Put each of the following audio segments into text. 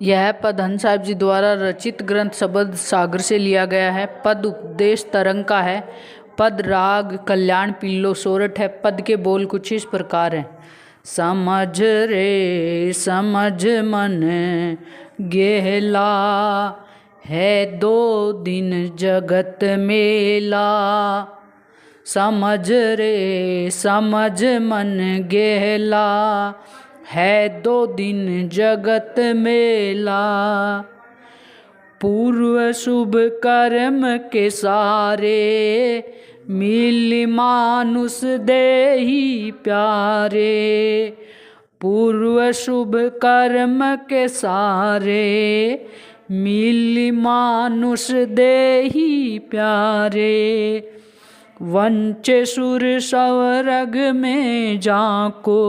यह पद हंस साहिब जी द्वारा रचित ग्रंथ शब्द सागर से लिया गया है। पद उपदेश तरंग का है। पद राग कल्याण पिल्लो सोरठ है। पद के बोल कुछ इस प्रकार हैं। समझ रे समझ मन गेहला, है दो दिन जगत मेला। समझ रे समझ मन गेहला, है दो दिन जगत मेला। पूर्व शुभ कर्म के सारे, मिल मानुष देही प्यारे। पूर्व शुभ कर्म के सारे, मिल मानुष देही प्यारे। वंचे सुर स्वर्ग में जाको,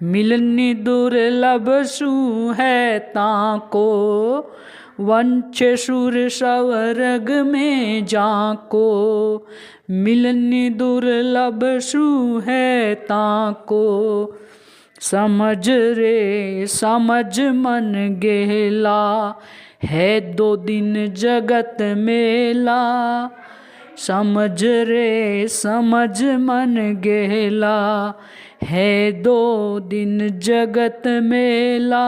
मिलनी दुर्लभ सु है ताको। वंचे सुर स्वर्ग में जाको, मिलनी दुर्लभ सु है ताको। समझ रे समझ मन गेला, है दो दिन जगत मेला। समझ रे समझ मन गेला, है दो दिन जगत मेला।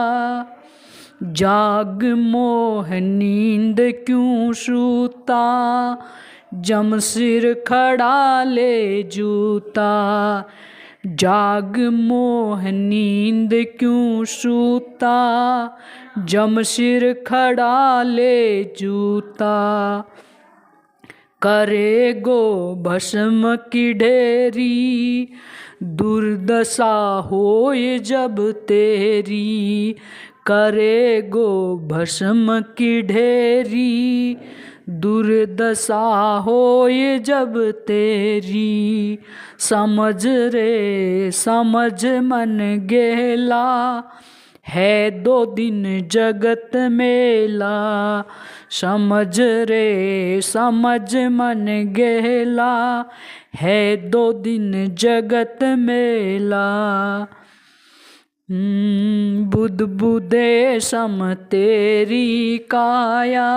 जाग मोह नींद क्यों सूता, जम सिर खड़ा ले जूता। जाग मोह नींद क्यों सूता, जम सिर खड़ा ले जूता। करे गो भस्म की ढेरी, दुर्दशा होए जब तेरी। करे गो भस्म की ढेरी, दुर्दशा होए जब तेरी। समझ रे समझ मन गेला, है दो दिन जगत मेला। समझ रे समझ मन गेला, है दो दिन जगत मेला। बुध बुधे सम तेरी काया,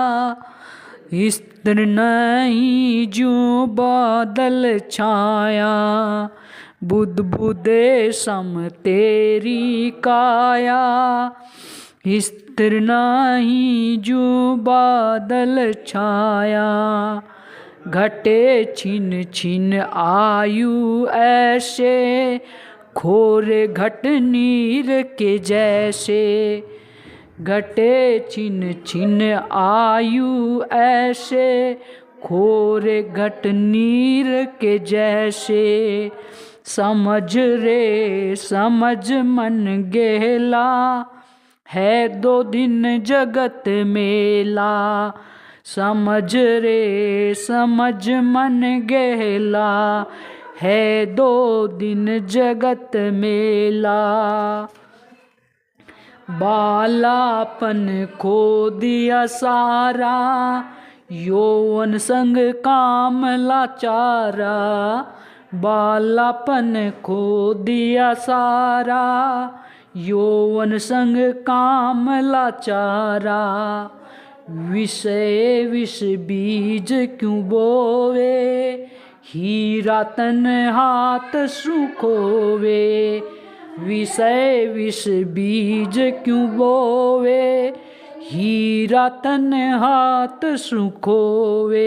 स्थिर नहीं ज्यों बादल छाया। बुध बुधे सम तेरी काया, स्थिर नहीं ज्यों बादल छाया। घटे छिन छिन आयु ऐसे, खोरे घट नीर के जैसे। घटे छिन छिन आयु ऐसे, खोरे घट नीर के जैसे। समझ रे समझ मन गेला, है दो दिन जगत मेला। समझ रे समझ मन गेला, है दो दिन जगत मेला। बालापन खो दिया सारा, यौवन संग काम लाचारा। बालापन खो दिया सारा, यौवन संग काम लाचारा। विषय विष बीज क्यों बोवे, हीरा तन हाथ सुखोवे। विषय विष बीज क्यों बोवे, हीरा तन हाथ सुखोवे।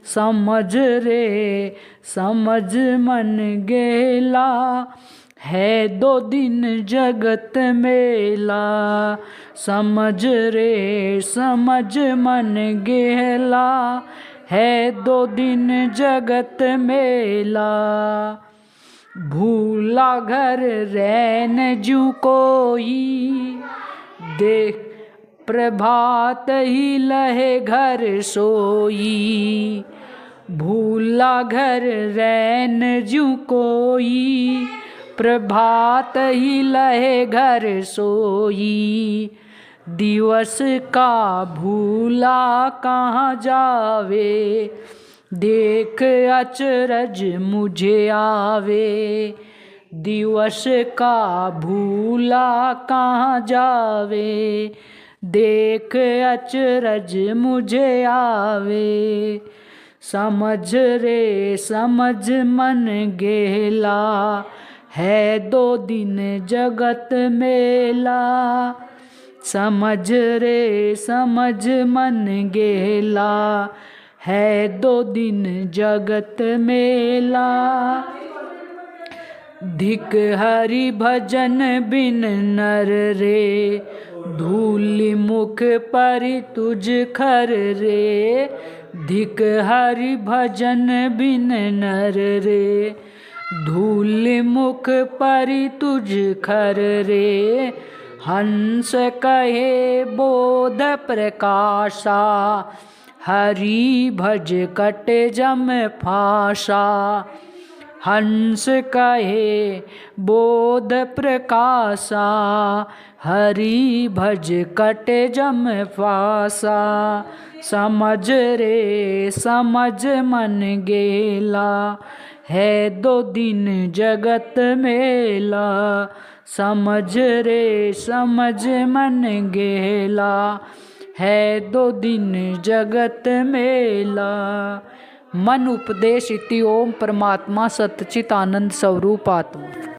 समझ रे समझ मन गेला, है दो दिन जगत मेला। समझ रे समझ मन गेला, है दो दिन जगत मेला। भूला घर रैन जू कोई, देख प्रभात ही लहे घर सोई। भूला घर रैन जू कोई, प्रभात ही लहे घर सोई। दिवस का भूला कहाँ जावे, देख अचरज मुझे आवे। दिवस का भूला कहाँ जावे, देख अचरज मुझे आवे। समझ रे समझ मन गेला, है 2 दिन जगत मेला। समझ रे समझ मन गेला, है 2 दिन जगत मेला। धिक हरि भजन बिन नर रे, धूलि मुख पर तुझ खर रे। धिक हरि भजन बिन नर रे, धूलि मुख पर तुझ खर रे। हंस कहे बोध प्रकाशा, हरि भज कट जम फासा। हंस कहे बोध प्रकाशा, हरि भज कट जम फासा। समझ रे समझ मन गेला, है 2 दिन जगत मेला। समझ रे समझ मन गेला, है 2 दिन जगत मेला। मन उपदेश इति ओम परमात्मा सच्चित आनंद स्वरूप आत्मा।